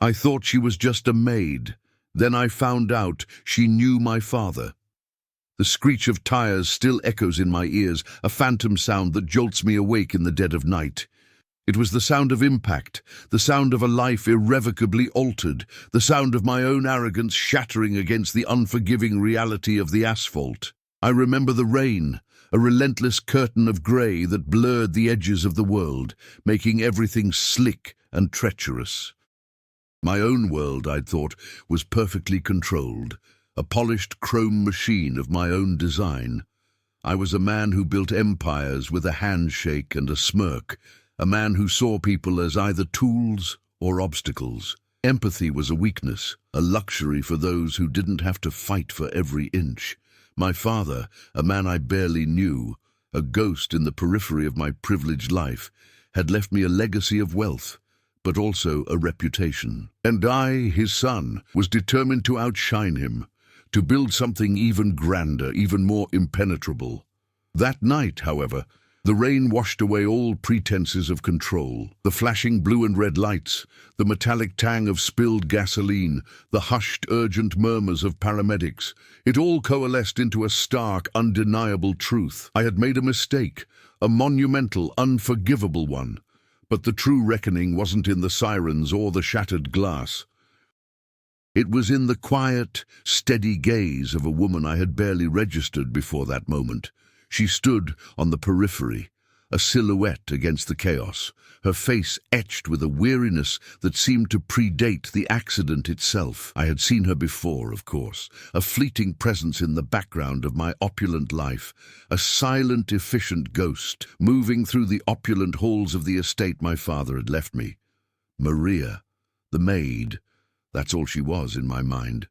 I thought she was just a maid. Then I found out she knew my father. The screech of tires still echoes in my ears, a phantom sound that jolts me awake in the dead of night. It was the sound of impact, the sound of a life irrevocably altered, the sound of my own arrogance shattering against the unforgiving reality of the asphalt. I remember the rain, a relentless curtain of grey that blurred the edges of the world, making everything slick and treacherous. My own world, I'd thought, was perfectly controlled, a polished chrome machine of my own design. I was a man who built empires with a handshake and a smirk, a man who saw people as either tools or obstacles. Empathy was a weakness, a luxury for those who didn't have to fight for every inch. My father, a man I barely knew, a ghost in the periphery of my privileged life, had left me a legacy of wealth, but also a reputation. And I, his son, was determined to outshine him, to build something even grander, even more impenetrable. That night, however, the rain washed away all pretenses of control. The flashing blue and red lights, the metallic tang of spilled gasoline, the hushed, urgent murmurs of paramedics. It all coalesced into a stark, undeniable truth. I had made a mistake, a monumental, unforgivable one. But the true reckoning wasn't in the sirens or the shattered glass. It was in the quiet, steady gaze of a woman I had barely registered before that moment. She stood on the periphery, a silhouette against the chaos, her face etched with a weariness that seemed to predate the accident itself. I had seen her before, of course, a fleeting presence in the background of my opulent life, a silent, efficient ghost, moving through the opulent halls of the estate my father had left me. Maria, the maid, that's all she was in my mind.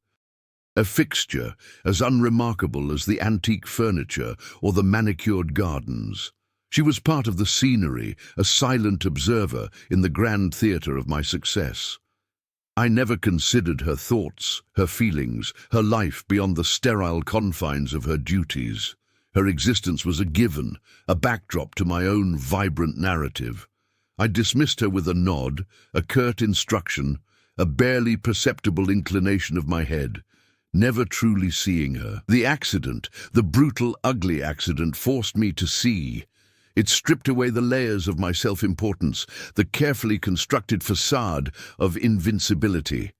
A fixture as unremarkable as the antique furniture or the manicured gardens. She was part of the scenery, a silent observer in the grand theatre of my success. I never considered her thoughts, her feelings, her life beyond the sterile confines of her duties. Her existence was a given, a backdrop to my own vibrant narrative. I dismissed her with a nod, a curt instruction, a barely perceptible inclination of my head, never truly seeing her. The accident, the brutal, ugly accident, forced me to see. It stripped away the layers of my self-importance, the carefully constructed facade of invincibility.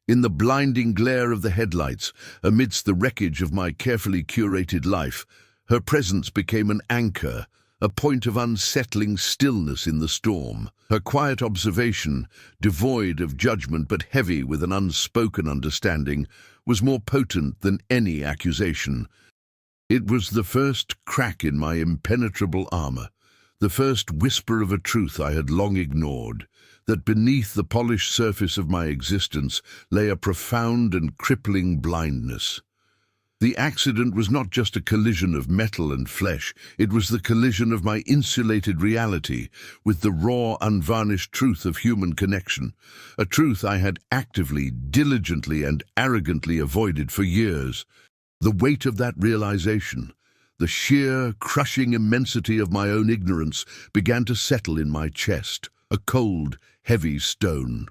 In the blinding glare of the headlights, amidst the wreckage of my carefully curated life, her presence became an anchor, a point of unsettling stillness in the storm. Her quiet observation, devoid of judgment but heavy with an unspoken understanding, was more potent than any accusation. It was the first crack in my impenetrable armor, the first whisper of a truth I had long ignored, that beneath the polished surface of my existence lay a profound and crippling blindness. The accident was not just a collision of metal and flesh, it was the collision of my insulated reality with the raw, unvarnished truth of human connection, a truth I had actively, diligently, and arrogantly avoided for years. The weight of that realization, the sheer, crushing immensity of my own ignorance, began to settle in my chest, a cold, heavy stone.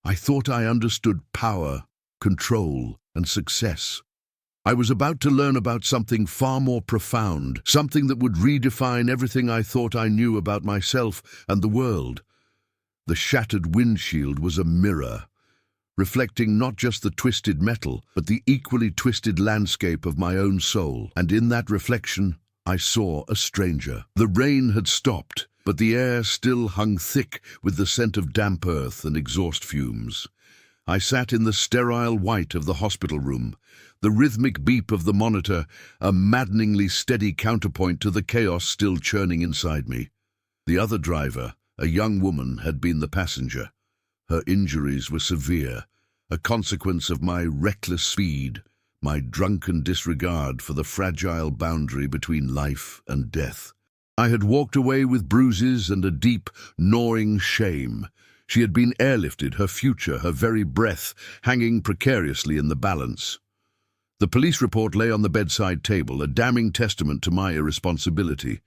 I thought I understood power, control, and success. I was about to learn about something far more profound, something that would redefine everything I thought I knew about myself and the world. The shattered windshield was a mirror, reflecting not just the twisted metal, but the equally twisted landscape of my own soul. And in that reflection, I saw a stranger. The rain had stopped, but the air still hung thick with the scent of damp earth and exhaust fumes. I sat in the sterile white of the hospital room, the rhythmic beep of the monitor a maddeningly steady counterpoint to the chaos still churning inside me. The other driver, a young woman, had been the passenger. Her injuries were severe, a consequence of my reckless speed, my drunken disregard for the fragile boundary between life and death. I had walked away with bruises and a deep, gnawing shame. She had been airlifted, her future, her very breath, hanging precariously in the balance. The police report lay on the bedside table, a damning testament to my irresponsibility.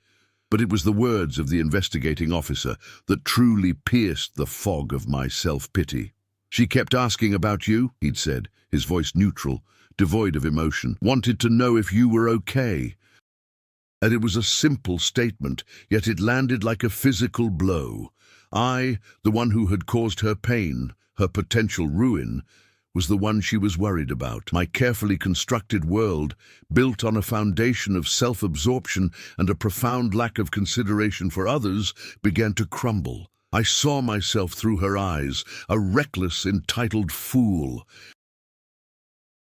But it was the words of the investigating officer that truly pierced the fog of my self-pity. She kept asking about you, he'd said, his voice neutral, devoid of emotion. Wanted to know if you were okay. And it was a simple statement, yet it landed like a physical blow. I, the one who had caused her pain, her potential ruin, was the one she was worried about. My carefully constructed world, built on a foundation of self-absorption and a profound lack of consideration for others, began to crumble. I saw myself through her eyes, a reckless, entitled fool.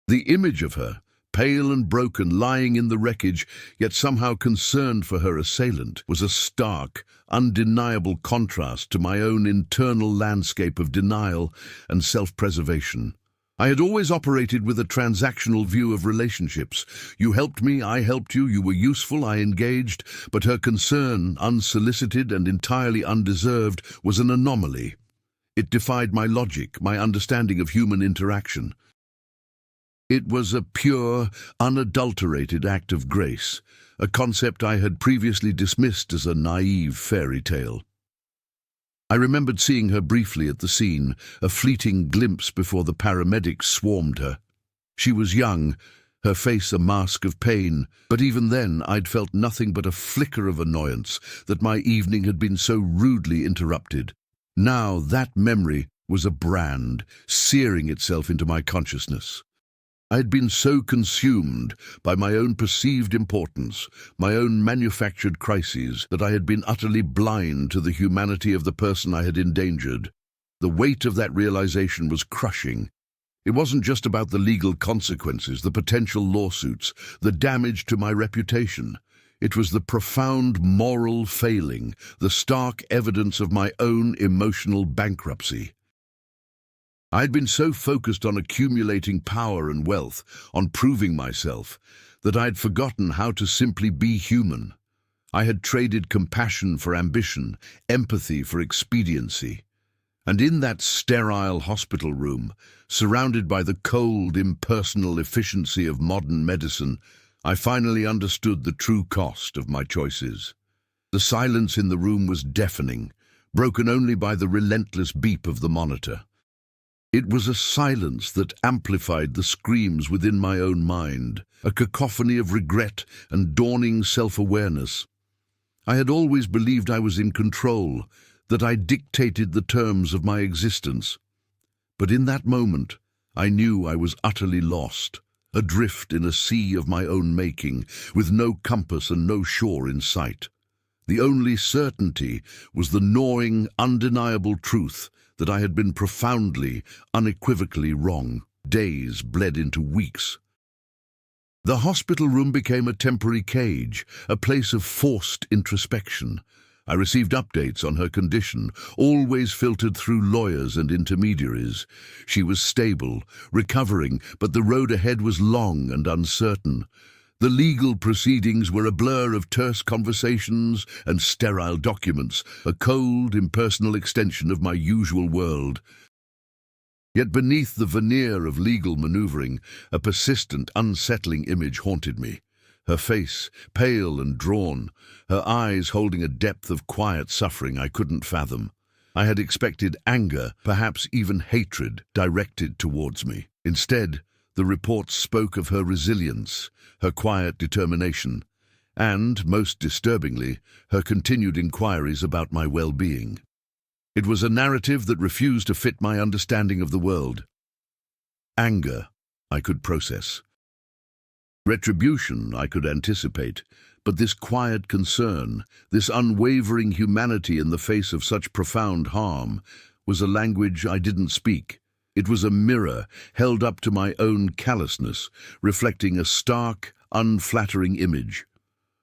The image of her, pale and broken, lying in the wreckage, yet somehow concerned for her assailant, was a stark, undeniable contrast to my own internal landscape of denial and self-preservation. I had always operated with a transactional view of relationships. You helped me, I helped you, you were useful, I engaged, but her concern, unsolicited and entirely undeserved, was an anomaly. It defied my logic, my understanding of human interaction. It was a pure, unadulterated act of grace, a concept I had previously dismissed as a naive fairy tale. I remembered seeing her briefly at the scene, a fleeting glimpse before the paramedics swarmed her. She was young, her face a mask of pain, but even then I'd felt nothing but a flicker of annoyance that my evening had been so rudely interrupted. Now that memory was a brand, searing itself into my consciousness. I had been so consumed by my own perceived importance, my own manufactured crises, that I had been utterly blind to the humanity of the person I had endangered. The weight of that realization was crushing. It wasn't just about the legal consequences, the potential lawsuits, the damage to my reputation. It was the profound moral failing, the stark evidence of my own emotional bankruptcy. I had been so focused on accumulating power and wealth, on proving myself, that I had forgotten how to simply be human. I had traded compassion for ambition, empathy for expediency. And in that sterile hospital room, surrounded by the cold, impersonal efficiency of modern medicine, I finally understood the true cost of my choices. The silence in the room was deafening, broken only by the relentless beep of the monitor. It was a silence that amplified the screams within my own mind, a cacophony of regret and dawning self-awareness. I had always believed I was in control, that I dictated the terms of my existence. But in that moment, I knew I was utterly lost, adrift in a sea of my own making, with no compass and no shore in sight. The only certainty was the gnawing, undeniable truth that I had been profoundly, unequivocally wrong. Days bled into weeks. The hospital room became a temporary cage, a place of forced introspection. I received updates on her condition, always filtered through lawyers and intermediaries. She was stable, recovering, but the road ahead was long and uncertain. The legal proceedings were a blur of terse conversations and sterile documents, a cold, impersonal extension of my usual world. Yet beneath the veneer of legal maneuvering, a persistent, unsettling image haunted me. Her face, pale and drawn, her eyes holding a depth of quiet suffering I couldn't fathom. I had expected anger, perhaps even hatred, directed towards me. Instead, the reports spoke of her resilience, her quiet determination, and, most disturbingly, her continued inquiries about my well-being. It was a narrative that refused to fit my understanding of the world. Anger, I could process. Retribution, I could anticipate, but this quiet concern, this unwavering humanity in the face of such profound harm, was a language I didn't speak. It was a mirror held up to my own callousness, reflecting a stark, unflattering image.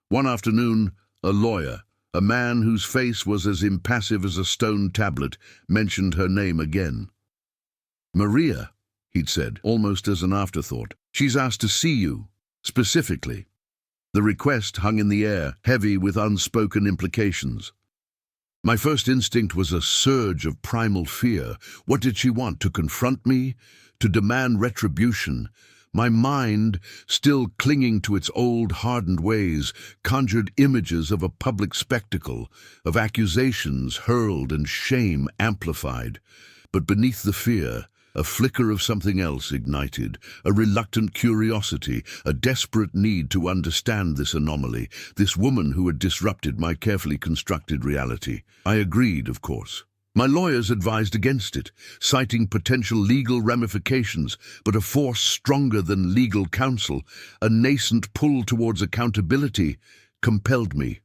One afternoon, a lawyer, a man whose face was as impassive as a stone tablet, mentioned her name again. "Maria," he'd said, almost as an afterthought. "She's asked to see you, specifically." The request hung in the air, heavy with unspoken implications. My first instinct was a surge of primal fear. What did she want? To confront me? To demand retribution? My mind, still clinging to its old, hardened ways, conjured images of a public spectacle, of accusations hurled and shame amplified. But beneath the fear, a flicker of something else ignited, a reluctant curiosity, a desperate need to understand this anomaly, this woman who had disrupted my carefully constructed reality. I agreed, of course. My lawyers advised against it, citing potential legal ramifications, but a force stronger than legal counsel, a nascent pull towards accountability, compelled me.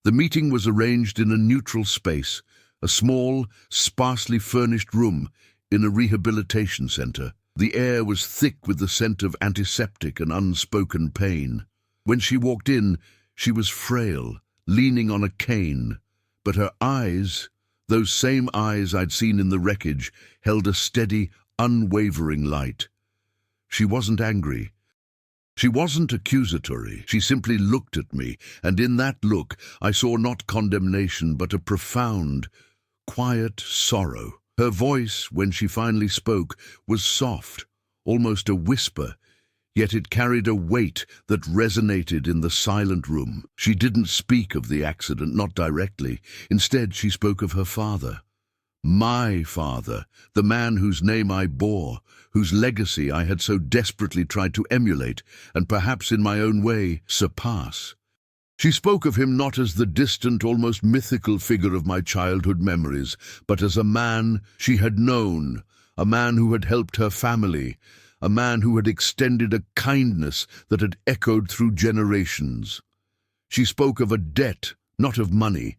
The meeting was arranged in a neutral space, a small, sparsely furnished room in a rehabilitation center. The air was thick with the scent of antiseptic and unspoken pain. When she walked in, she was frail, leaning on a cane, but her eyes, those same eyes I'd seen in the wreckage, held a steady, unwavering light. She wasn't angry. She wasn't accusatory. She simply looked at me, and in that look I saw not condemnation but a profound, quiet sorrow. Her voice, when she finally spoke, was soft, almost a whisper, yet it carried a weight that resonated in the silent room. She didn't speak of the accident, not directly. Instead, she spoke of her father. My father, the man whose name I bore, whose legacy I had so desperately tried to emulate, and perhaps in my own way, surpass. She spoke of him not as the distant, almost mythical figure of my childhood memories, but as a man she had known, a man who had helped her family, a man who had extended a kindness that had echoed through generations. She spoke of a debt, not of money,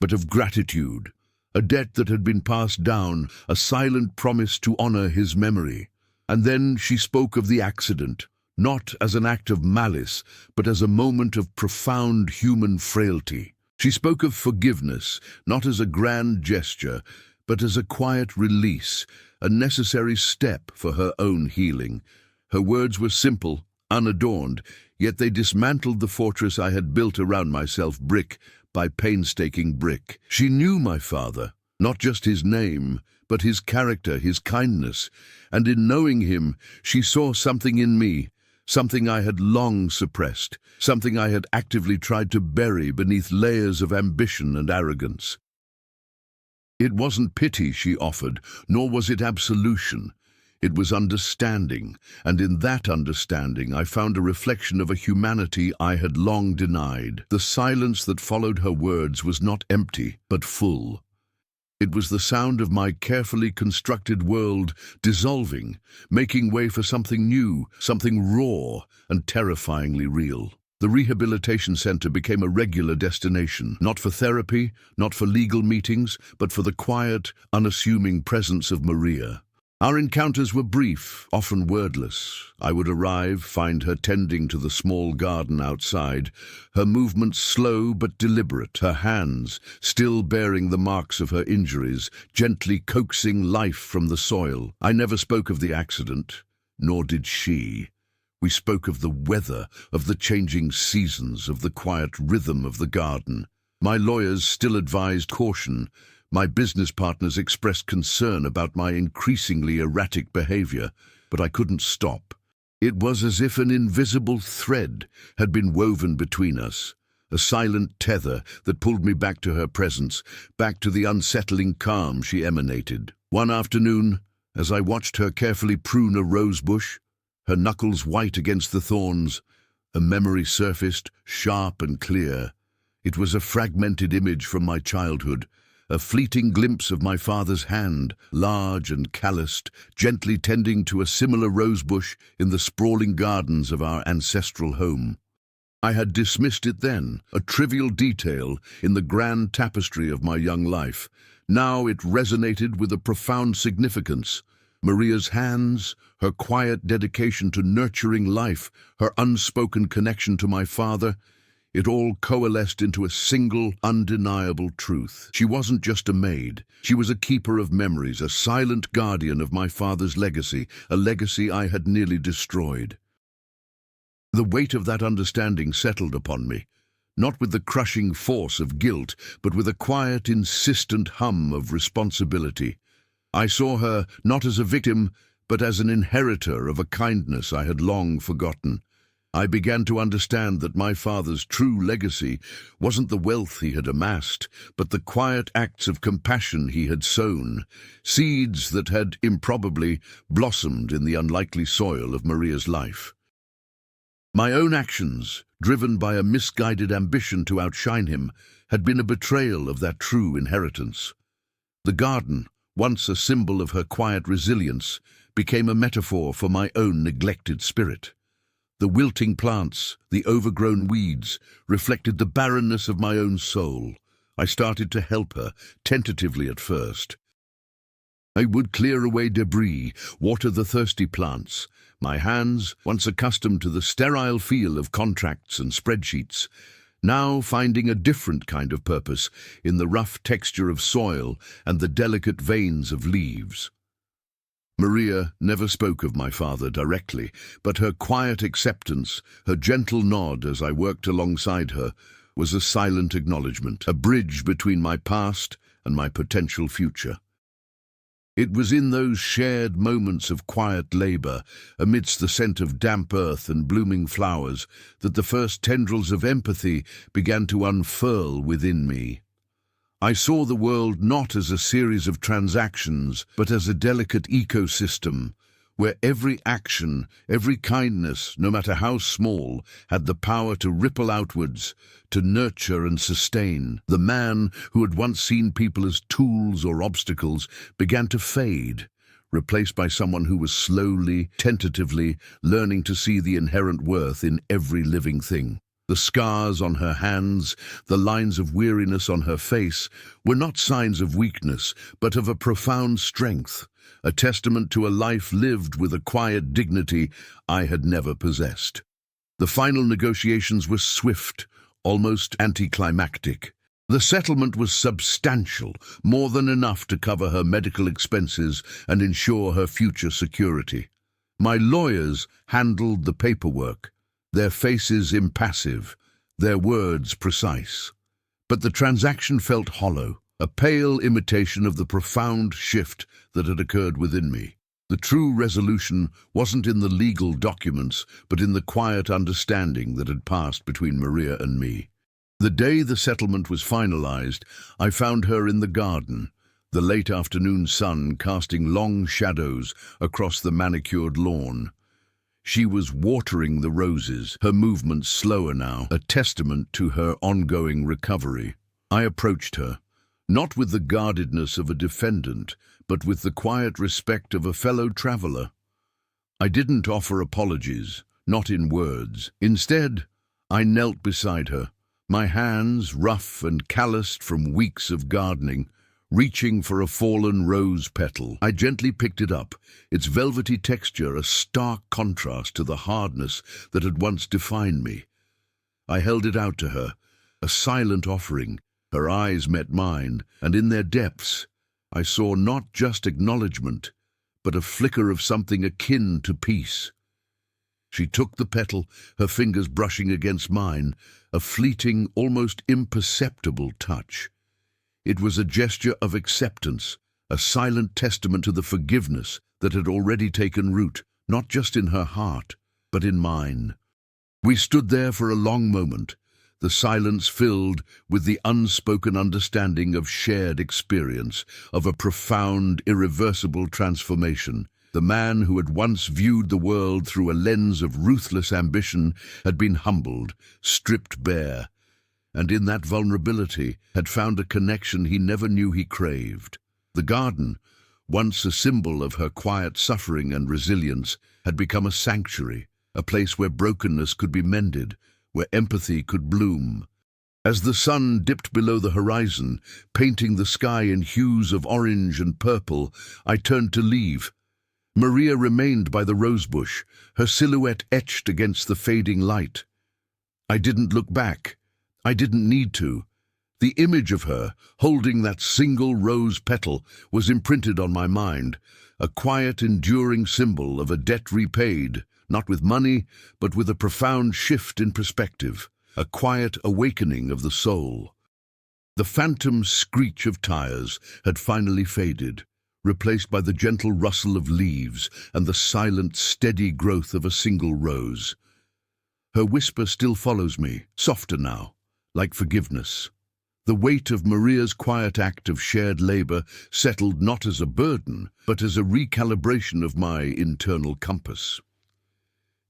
but of gratitude, a debt that had been passed down, a silent promise to honor his memory. And then she spoke of the accident, not as an act of malice, but as a moment of profound human frailty. She spoke of forgiveness, not as a grand gesture, but as a quiet release, a necessary step for her own healing. Her words were simple, unadorned, yet they dismantled the fortress I had built around myself brick by painstaking brick. She knew my father, not just his name, but his character, his kindness, and in knowing him, she saw something in me, something I had long suppressed, something I had actively tried to bury beneath layers of ambition and arrogance. It wasn't pity she offered, nor was it absolution. It was understanding, and in that understanding I found a reflection of a humanity I had long denied. The silence that followed her words was not empty, but full. It was the sound of my carefully constructed world dissolving, making way for something new, something raw and terrifyingly real. The rehabilitation center became a regular destination, not for therapy, not for legal meetings, but for the quiet, unassuming presence of Maria. Our encounters were brief, often wordless. I would arrive, find her tending to the small garden outside, her movements slow but deliberate, her hands, still bearing the marks of her injuries, gently coaxing life from the soil. I never spoke of the accident, nor did she. We spoke of the weather, of the changing seasons, of the quiet rhythm of the garden. My lawyers still advised caution. My business partners expressed concern about my increasingly erratic behavior, but I couldn't stop. It was as if an invisible thread had been woven between us, a silent tether that pulled me back to her presence, back to the unsettling calm she emanated. One afternoon, as I watched her carefully prune a rose bush, her knuckles white against the thorns, a memory surfaced, sharp and clear. It was a fragmented image from my childhood, a fleeting glimpse of my father's hand, large and calloused, gently tending to a similar rosebush in the sprawling gardens of our ancestral home. I had dismissed it then, a trivial detail in the grand tapestry of my young life. Now it resonated with a profound significance. Maria's hands, her quiet dedication to nurturing life, her unspoken connection to my father, it all coalesced into a single, undeniable truth. She wasn't just a maid. She was a keeper of memories, a silent guardian of my father's legacy, a legacy I had nearly destroyed. The weight of that understanding settled upon me, not with the crushing force of guilt, but with a quiet, insistent hum of responsibility. I saw her not as a victim, but as an inheritor of a kindness I had long forgotten. I began to understand that my father's true legacy wasn't the wealth he had amassed, but the quiet acts of compassion he had sown, seeds that had improbably blossomed in the unlikely soil of Maria's life. My own actions, driven by a misguided ambition to outshine him, had been a betrayal of that true inheritance. The garden, once a symbol of her quiet resilience, became a metaphor for my own neglected spirit. The wilting plants, the overgrown weeds, reflected the barrenness of my own soul. I started to help her, tentatively at first. I would clear away debris, water the thirsty plants. My hands, once accustomed to the sterile feel of contracts and spreadsheets, now finding a different kind of purpose in the rough texture of soil and the delicate veins of leaves. Maria never spoke of my father directly, but her quiet acceptance, her gentle nod as I worked alongside her, was a silent acknowledgement, a bridge between my past and my potential future. It was in those shared moments of quiet labor, amidst the scent of damp earth and blooming flowers, that the first tendrils of empathy began to unfurl within me. I saw the world not as a series of transactions, but as a delicate ecosystem, where every action, every kindness, no matter how small, had the power to ripple outwards, to nurture and sustain. The man who had once seen people as tools or obstacles began to fade, replaced by someone who was slowly, tentatively, learning to see the inherent worth in every living thing. The scars on her hands, the lines of weariness on her face, were not signs of weakness, but of a profound strength, a testament to a life lived with a quiet dignity I had never possessed. The final negotiations were swift, almost anticlimactic. The settlement was substantial, more than enough to cover her medical expenses and ensure her future security. My lawyers handled the paperwork, their faces impassive, their words precise. But the transaction felt hollow, a pale imitation of the profound shift that had occurred within me. The true resolution wasn't in the legal documents, but in the quiet understanding that had passed between Maria and me. The day the settlement was finalized, I found her in the garden, the late afternoon sun casting long shadows across the manicured lawn. She was watering the roses, her movements slower now, a testament to her ongoing recovery. I approached her, not with the guardedness of a defendant, but with the quiet respect of a fellow traveler. I didn't offer apologies, not in words. Instead, I knelt beside her, my hands rough and calloused from weeks of gardening, reaching for a fallen rose petal. I gently picked it up, its velvety texture a stark contrast to the hardness that had once defined me. I held it out to her, a silent offering. Her eyes met mine, and in their depths I saw not just acknowledgement, but a flicker of something akin to peace. She took the petal, her fingers brushing against mine, a fleeting, almost imperceptible touch. It was a gesture of acceptance, a silent testament to the forgiveness that had already taken root, not just in her heart, but in mine. We stood there for a long moment, the silence filled with the unspoken understanding of shared experience, of a profound, irreversible transformation. The man who had once viewed the world through a lens of ruthless ambition had been humbled, stripped bare, and in that vulnerability had found a connection he never knew he craved. The garden, once a symbol of her quiet suffering and resilience, had become a sanctuary, a place where brokenness could be mended, where empathy could bloom. As the sun dipped below the horizon, painting the sky in hues of orange and purple, I turned to leave. Maria remained by the rosebush, her silhouette etched against the fading light. I didn't look back. I didn't need to. The image of her, holding that single rose petal, was imprinted on my mind, a quiet, enduring symbol of a debt repaid, not with money, but with a profound shift in perspective, a quiet awakening of the soul. The phantom screech of tires had finally faded, replaced by the gentle rustle of leaves and the silent, steady growth of a single rose. Her whisper still follows me, softer now, like forgiveness. The weight of Maria's quiet act of shared labor settled not as a burden, but as a recalibration of my internal compass.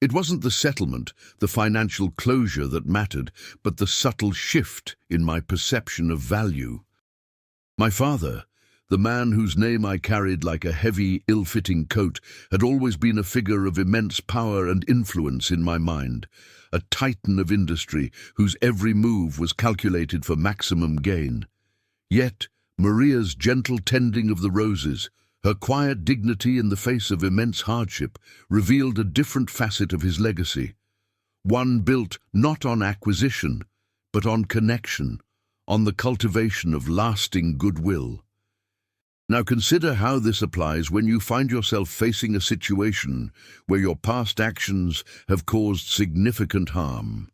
It wasn't the settlement, the financial closure that mattered, but the subtle shift in my perception of value. My father, the man whose name I carried like a heavy, ill-fitting coat, had always been a figure of immense power and influence in my mind, a titan of industry whose every move was calculated for maximum gain. Yet, Maria's gentle tending of the roses, her quiet dignity in the face of immense hardship, revealed a different facet of his legacy, one built not on acquisition, but on connection, on the cultivation of lasting goodwill. Now consider how this applies when you find yourself facing a situation where your past actions have caused significant harm.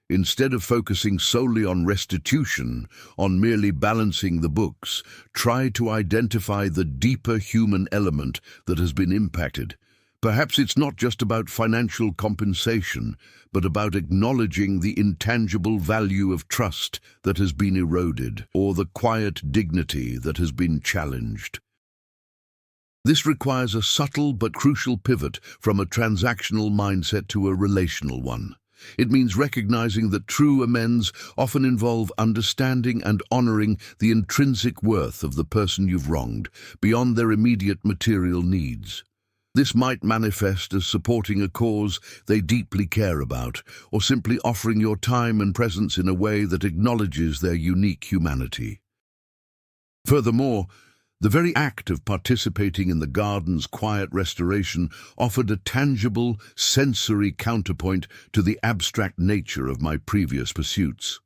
Instead of focusing solely on restitution, on merely balancing the books, try to identify the deeper human element that has been impacted. Perhaps it's not just about financial compensation, but about acknowledging the intangible value of trust that has been eroded, or the quiet dignity that has been challenged. This requires a subtle but crucial pivot from a transactional mindset to a relational one. It means recognizing that true amends often involve understanding and honoring the intrinsic worth of the person you've wronged, beyond their immediate material needs. This might manifest as supporting a cause they deeply care about, or simply offering your time and presence in a way that acknowledges their unique humanity. Furthermore, the very act of participating in the garden's quiet restoration offered a tangible, sensory counterpoint to the abstract nature of my previous pursuits.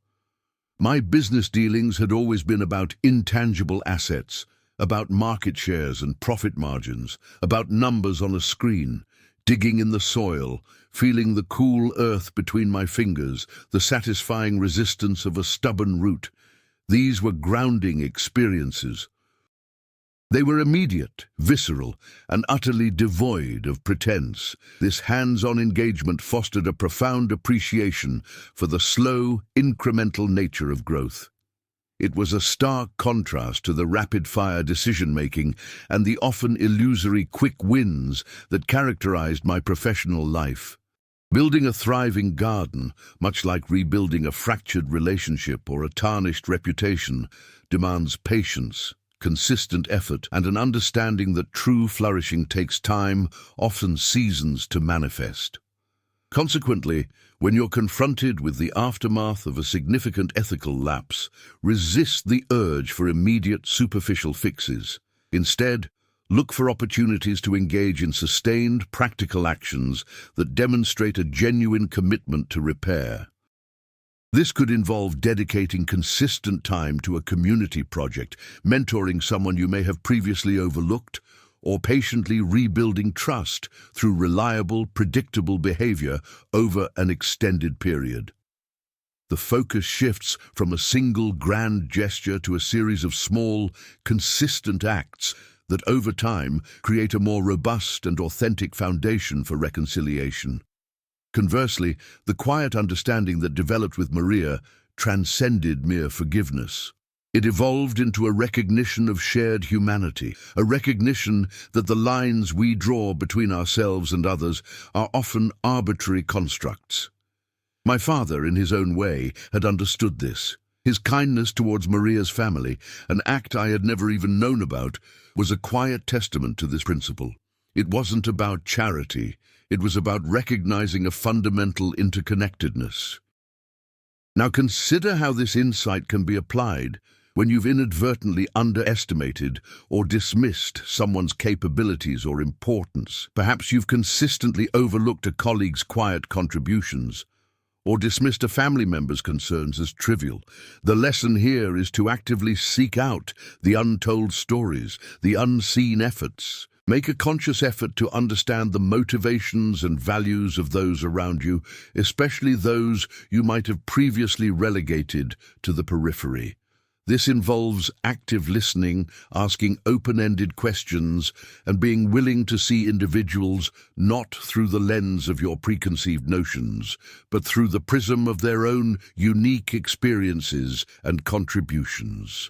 My business dealings had always been about intangible assets, about market shares and profit margins, about numbers on a screen, digging in the soil, feeling the cool earth between my fingers, the satisfying resistance of a stubborn root. These were grounding experiences. They were immediate, visceral, and utterly devoid of pretense. This hands-on engagement fostered a profound appreciation for the slow, incremental nature of growth. It was a stark contrast to the rapid-fire decision-making and the often illusory quick wins that characterized my professional life. Building a thriving garden, much like rebuilding a fractured relationship or a tarnished reputation, demands patience, consistent effort, and an understanding that true flourishing takes time, often seasons, to manifest. Consequently, when you're confronted with the aftermath of a significant ethical lapse, resist the urge for immediate superficial fixes. Instead, look for opportunities to engage in sustained, practical actions that demonstrate a genuine commitment to repair. This could involve dedicating consistent time to a community project, mentoring someone you may have previously overlooked, or patiently rebuilding trust through reliable, predictable behavior over an extended period. The focus shifts from a single grand gesture to a series of small, consistent acts that over time create a more robust and authentic foundation for reconciliation. Conversely, the quiet understanding that developed with Maria transcended mere forgiveness. It evolved into a recognition of shared humanity, a recognition that the lines we draw between ourselves and others are often arbitrary constructs. My father, in his own way, had understood this. His kindness towards Maria's family, an act I had never even known about, was a quiet testament to this principle. It wasn't about charity. It was about recognizing a fundamental interconnectedness. Now consider how this insight can be applied when you've inadvertently underestimated or dismissed someone's capabilities or importance. Perhaps you've consistently overlooked a colleague's quiet contributions, or dismissed a family member's concerns as trivial. The lesson here is to actively seek out the untold stories, the unseen efforts. Make a conscious effort to understand the motivations and values of those around you, especially those you might have previously relegated to the periphery. This involves active listening, asking open-ended questions, and being willing to see individuals not through the lens of your preconceived notions, but through the prism of their own unique experiences and contributions.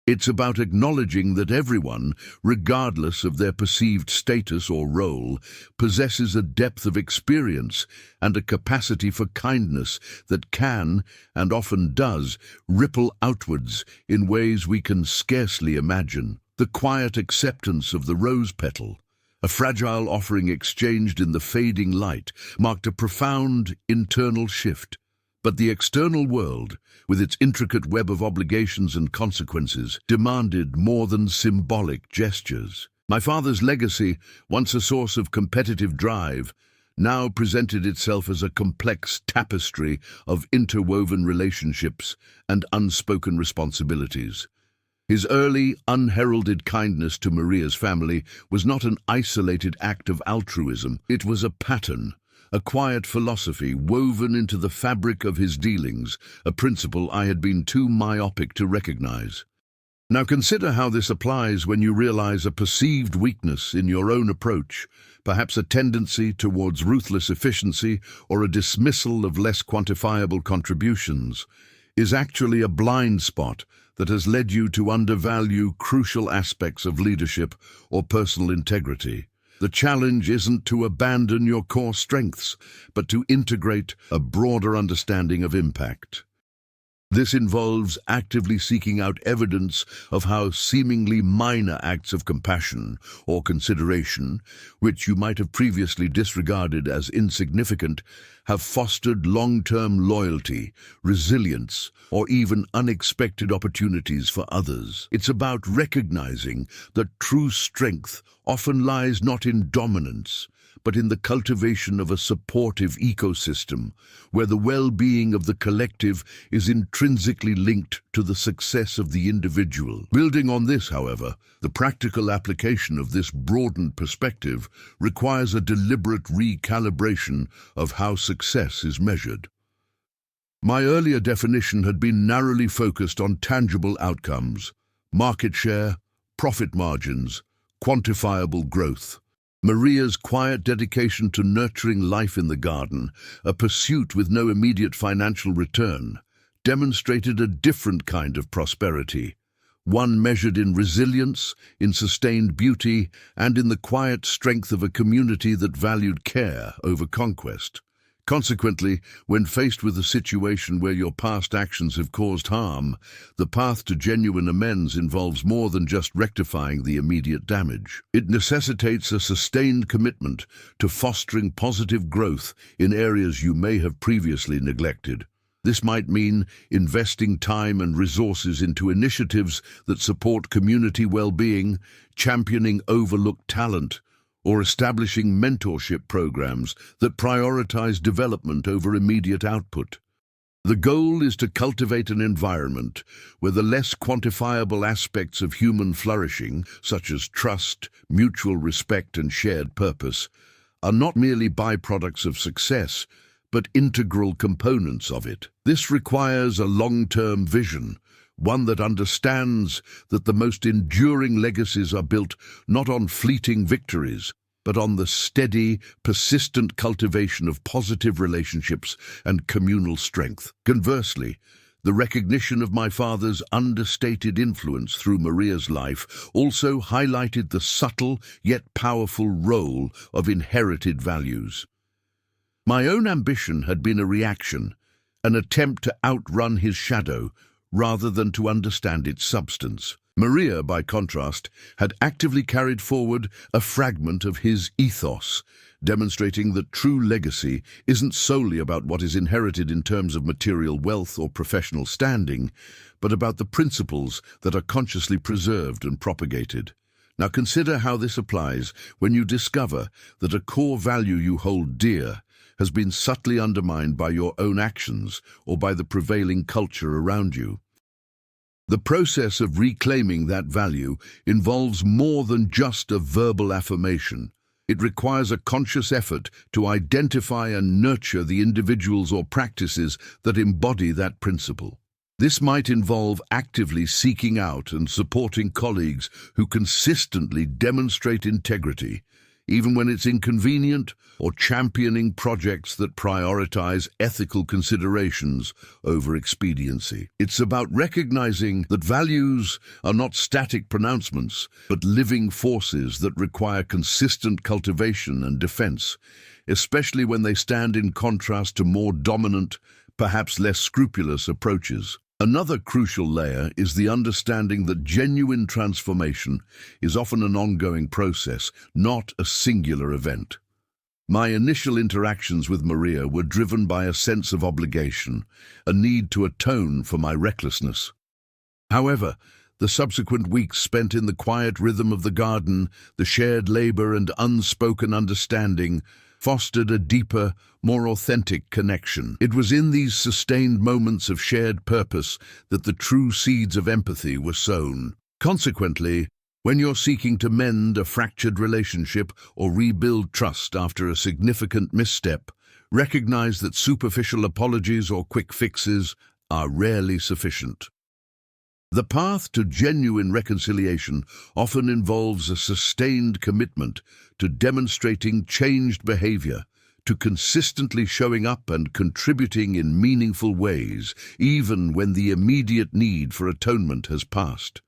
It's about acknowledging that everyone, regardless of their perceived status or role, possesses a depth of experience and a capacity for kindness that can, and often does, ripple outwards in ways we can scarcely imagine. The quiet acceptance of the rose petal, a fragile offering exchanged in the fading light, marked a profound internal shift. But the external world, with its intricate web of obligations and consequences, demanded more than symbolic gestures. My father's legacy, once a source of competitive drive, now presented itself as a complex tapestry of interwoven relationships and unspoken responsibilities. His early, unheralded kindness to Maria's family was not an isolated act of altruism. It was a pattern, a quiet philosophy woven into the fabric of his dealings, a principle I had been too myopic to recognize. Now consider how this applies when you realize a perceived weakness in your own approach, perhaps a tendency towards ruthless efficiency or a dismissal of less quantifiable contributions, is actually a blind spot that has led you to undervalue crucial aspects of leadership or personal integrity. The challenge isn't to abandon your core strengths, but to integrate a broader understanding of impact. This involves actively seeking out evidence of how seemingly minor acts of compassion or consideration, which you might have previously disregarded as insignificant, have fostered long-term loyalty, resilience, or even unexpected opportunities for others. It's about recognizing that true strength often lies not in dominance, but in the cultivation of a supportive ecosystem, where the well-being of the collective is intrinsically linked to the success of the individual. Building on this, however, the practical application of this broadened perspective requires a deliberate recalibration of how success is measured. My earlier definition had been narrowly focused on tangible outcomes, market share, profit margins, quantifiable growth. Maria's quiet dedication to nurturing life in the garden, a pursuit with no immediate financial return, demonstrated a different kind of prosperity, one measured in resilience, in sustained beauty, and in the quiet strength of a community that valued care over conquest. Consequently, when faced with a situation where your past actions have caused harm, the path to genuine amends involves more than just rectifying the immediate damage. It necessitates a sustained commitment to fostering positive growth in areas you may have previously neglected. This might mean investing time and resources into initiatives that support community well-being, championing overlooked talent, or establishing mentorship programs that prioritize development over immediate output. The goal is to cultivate an environment where the less quantifiable aspects of human flourishing, such as trust, mutual respect, and shared purpose, are not merely byproducts of success, but integral components of it. This requires a long-term vision, one that understands that the most enduring legacies are built not on fleeting victories, but on the steady, persistent cultivation of positive relationships and communal strength. Conversely, the recognition of my father's understated influence through Maria's life also highlighted the subtle yet powerful role of inherited values. My own ambition had been a reaction, an attempt to outrun his shadow, rather than to understand its substance. Maria, by contrast, had actively carried forward a fragment of his ethos, demonstrating that true legacy isn't solely about what is inherited in terms of material wealth or professional standing, but about the principles that are consciously preserved and propagated. Now consider how this applies when you discover that a core value you hold dear has been subtly undermined by your own actions or by the prevailing culture around you. The process of reclaiming that value involves more than just a verbal affirmation. It requires a conscious effort to identify and nurture the individuals or practices that embody that principle. This might involve actively seeking out and supporting colleagues who consistently demonstrate integrity, even when it's inconvenient, or championing projects that prioritize ethical considerations over expediency. It's about recognizing that values are not static pronouncements, but living forces that require consistent cultivation and defense, especially when they stand in contrast to more dominant, perhaps less scrupulous approaches. Another crucial layer is the understanding that genuine transformation is often an ongoing process, not a singular event. My initial interactions with Maria were driven by a sense of obligation, a need to atone for my recklessness. However, the subsequent weeks spent in the quiet rhythm of the garden, the shared labor and unspoken understanding, fostered a deeper, more authentic connection. It was in these sustained moments of shared purpose that the true seeds of empathy were sown. Consequently, when you're seeking to mend a fractured relationship or rebuild trust after a significant misstep, recognize that superficial apologies or quick fixes are rarely sufficient. The path to genuine reconciliation often involves a sustained commitment to demonstrating changed behavior, to consistently showing up and contributing in meaningful ways, even when the immediate need for atonement has passed.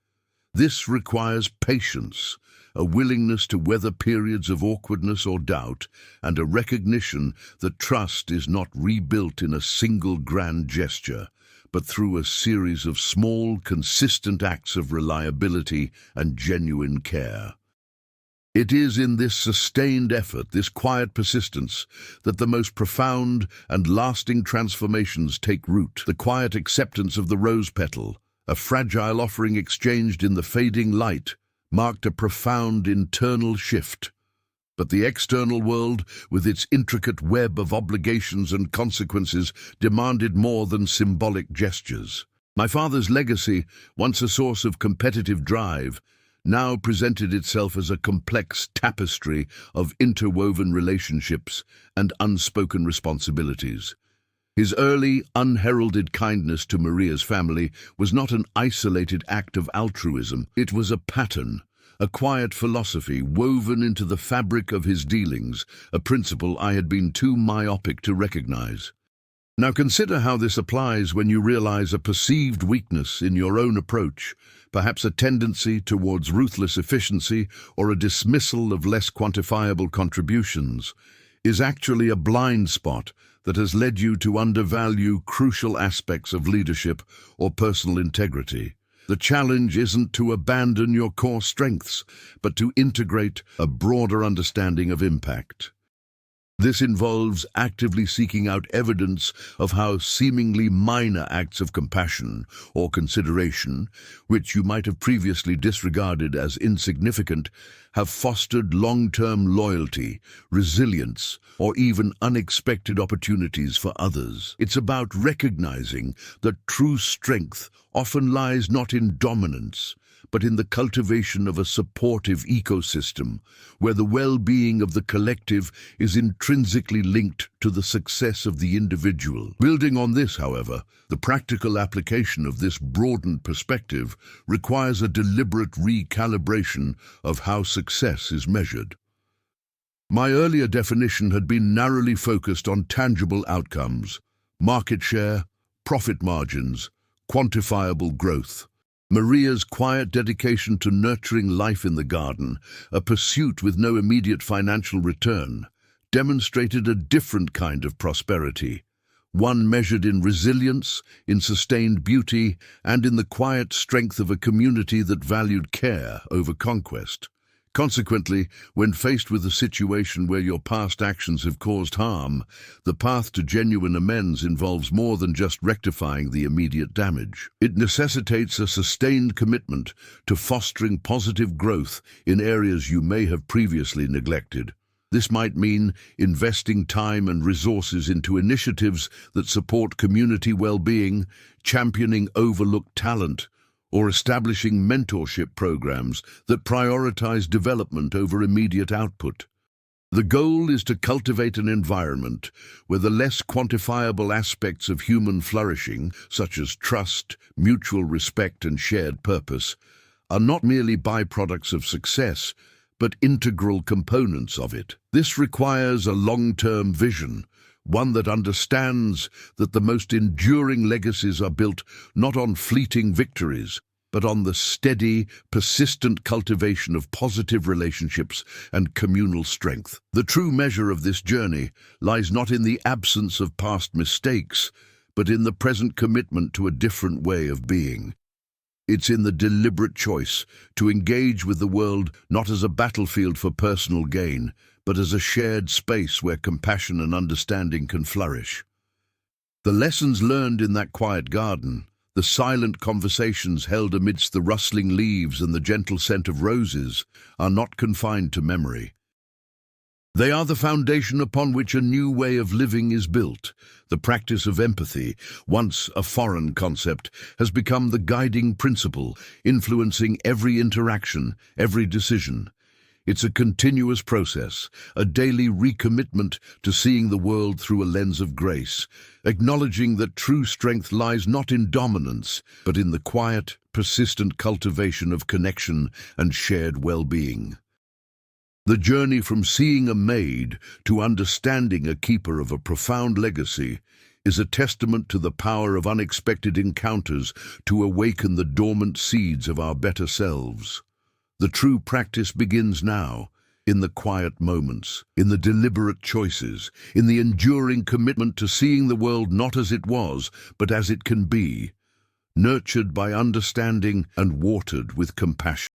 This requires patience, a willingness to weather periods of awkwardness or doubt, and a recognition that trust is not rebuilt in a single grand gesture, but through a series of small, consistent acts of reliability and genuine care. It is in this sustained effort, this quiet persistence, that the most profound and lasting transformations take root. The quiet acceptance of the rose petal, a fragile offering exchanged in the fading light, marked a profound internal shift. But the external world, with its intricate web of obligations and consequences, demanded more than symbolic gestures. My father's legacy, once a source of competitive drive, now presented itself as a complex tapestry of interwoven relationships and unspoken responsibilities. His early, unheralded kindness to Maria's family was not an isolated act of altruism. It was a pattern, a quiet philosophy woven into the fabric of his dealings, a principle I had been too myopic to recognize. Now consider how this applies when you realize a perceived weakness in your own approach, perhaps a tendency towards ruthless efficiency or a dismissal of less quantifiable contributions, is actually a blind spot that has led you to undervalue crucial aspects of leadership or personal integrity. The challenge isn't to abandon your core strengths, but to integrate a broader understanding of impact. This involves actively seeking out evidence of how seemingly minor acts of compassion or consideration, which you might have previously disregarded as insignificant, have fostered long-term loyalty, resilience, or even unexpected opportunities for others. It's about recognizing that true strength often lies not in dominance, but in the cultivation of a supportive ecosystem, where the well-being of the collective is intrinsically linked to the success of the individual. Building on this, however, the practical application of this broadened perspective requires a deliberate recalibration of how success is measured. My earlier definition had been narrowly focused on tangible outcomes, market share, profit margins, quantifiable growth. Maria's quiet dedication to nurturing life in the garden, a pursuit with no immediate financial return, demonstrated a different kind of prosperity, one measured in resilience, in sustained beauty, and in the quiet strength of a community that valued care over conquest. Consequently, when faced with a situation where your past actions have caused harm, the path to genuine amends involves more than just rectifying the immediate damage. It necessitates a sustained commitment to fostering positive growth in areas you may have previously neglected. This might mean investing time and resources into initiatives that support community well-being, championing overlooked talent, or establishing mentorship programs that prioritize development over immediate output. The goal is to cultivate an environment where the less quantifiable aspects of human flourishing, such as trust, mutual respect, and shared purpose, are not merely byproducts of success, but integral components of it. This requires a long-term vision, one that understands that the most enduring legacies are built not on fleeting victories, but on the steady, persistent cultivation of positive relationships and communal strength. The true measure of this journey lies not in the absence of past mistakes, but in the present commitment to a different way of being. It's in the deliberate choice to engage with the world not as a battlefield for personal gain, but as a shared space where compassion and understanding can flourish. The lessons learned in that quiet garden, the silent conversations held amidst the rustling leaves and the gentle scent of roses, are not confined to memory. They are the foundation upon which a new way of living is built. The practice of empathy, once a foreign concept, has become the guiding principle, influencing every interaction, every decision. It's a continuous process, a daily recommitment to seeing the world through a lens of grace, acknowledging that true strength lies not in dominance, but in the quiet, persistent cultivation of connection and shared well-being. The journey from seeing a maid to understanding a keeper of a profound legacy is a testament to the power of unexpected encounters to awaken the dormant seeds of our better selves. The true practice begins now, in the quiet moments, in the deliberate choices, in the enduring commitment to seeing the world not as it was, but as it can be, nurtured by understanding and watered with compassion.